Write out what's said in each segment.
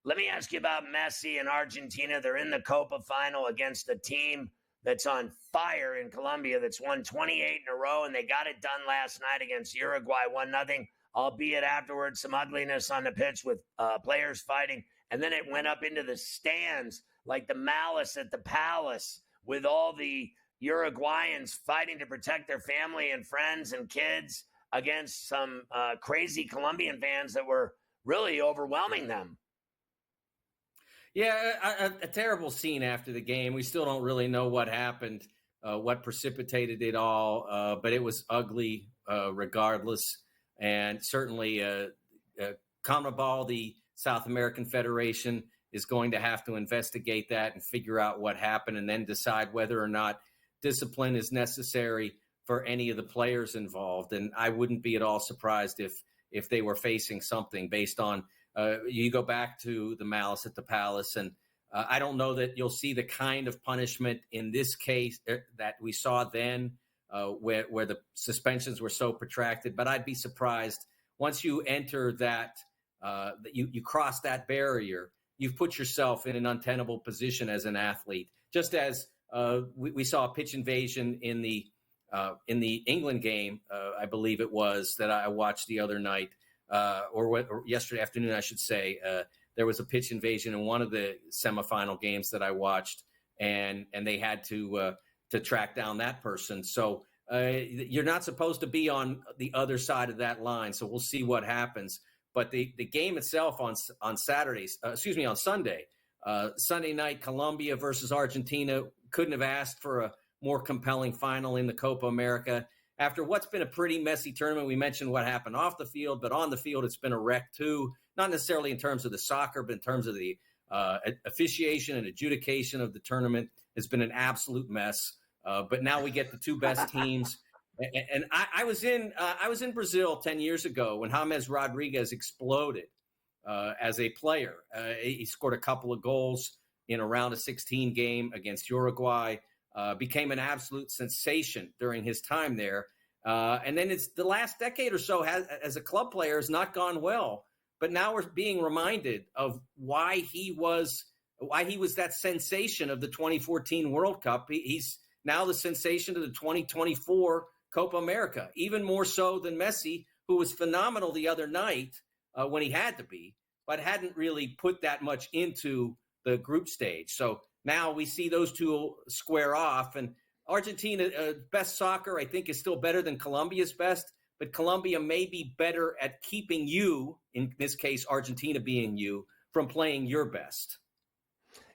Let me ask you about Messi and Argentina. They're in the Copa final against a team that's on fire in Colombia that's won 28 in a row, and they got it done last night against Uruguay, 1-0, albeit afterwards some ugliness on the pitch with players fighting. And then it went up into the stands like the malice at the palace with all the Uruguayans fighting to protect their family and friends and kids against some crazy Colombian fans that were really overwhelming them. Yeah, a terrible scene after the game. We still don't really know what happened, what precipitated it all, but it was ugly regardless. And certainly CONMEBOL, the South American Federation, is going to have to investigate that and figure out what happened and then decide whether or not discipline is necessary for any of the players involved. And I wouldn't be at all surprised if they were facing something based on you go back to the malice at the palace, and I don't know that you'll see the kind of punishment in this case that we saw then, where the suspensions were so protracted. But I'd be surprised once you enter that, you cross that barrier, you've put yourself in an untenable position as an athlete. Just as we saw a pitch invasion in the England game, I believe it was, that I watched the other night. Or yesterday afternoon, I should say, there was a pitch invasion in one of the semifinal games that I watched, and they had to track down that person. So you're not supposed to be on the other side of that line. So we'll see what happens. But the game itself on Sunday, Sunday night, Colombia versus Argentina, couldn't have asked for a more compelling final in the Copa America. After what's been a pretty messy tournament, we mentioned what happened off the field, but on the field, it's been a wreck too. Not necessarily in terms of the soccer, but in terms of the officiation and adjudication of the tournament. It's been an absolute mess. But now we get the two best teams. And I was in Brazil 10 years ago when James Rodriguez exploded as a player. He scored a couple of goals in a round of 16 game against Uruguay. Became an absolute sensation during his time there. And then it's the last decade or so as a club player has not gone well. But now we're being reminded of why he was that sensation of the 2014 World Cup. He's now the sensation of the 2024 Copa America, even more so than Messi, who was phenomenal the other night when he had to be, but hadn't really put that much into the group stage. So now we see those two square off, and Argentina, best soccer, I think, is still better than Colombia's best, but Colombia may be better at keeping you, in this case, Argentina being you, from playing your best.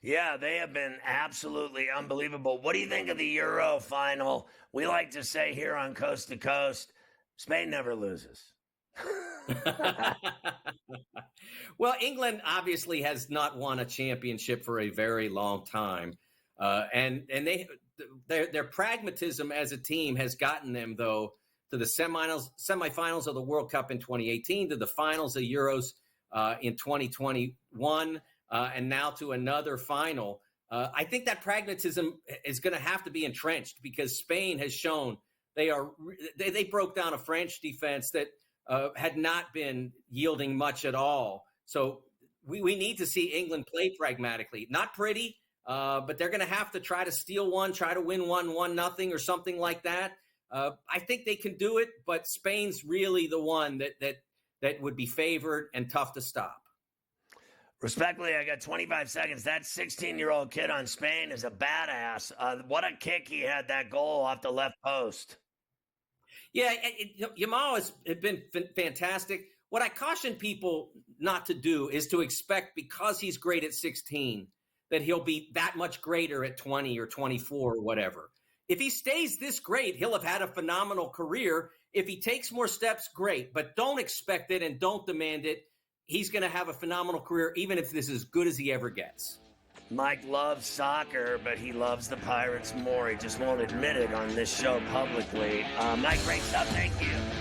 Yeah, they have been absolutely unbelievable. What do you think of the Euro final? We like to say here on Coast to Coast, Spain never loses. Well, England obviously has not won a championship for a very long time, and their pragmatism as a team has gotten them, though, to the semifinals of the World Cup in 2018, to the finals of Euros in 2021, and now to another final. I think that pragmatism is going to have to be entrenched because Spain has shown they broke down a French defense that had not been yielding much at all. So we need to see England play pragmatically. Not pretty, but they're going to have to try to steal one, try to win 1-0 or something like that. I think they can do it, but Spain's really the one that would be favored and tough to stop. Respectfully, I got 25 seconds. That 16-year-old kid on Spain is a badass. What a kick he had, that goal off the left post. Yeah, Yamal has been fantastic. What I caution people not to do is to expect, because he's great at 16, that he'll be that much greater at 20 or 24 or whatever. If he stays this great, he'll have had a phenomenal career. If he takes more steps, great. But don't expect it and don't demand it. He's going to have a phenomenal career, even if this is as good as he ever gets. Mike loves soccer, but he loves the Pirates more. He just won't admit it on this show publicly. Mike, great stuff. Thank you.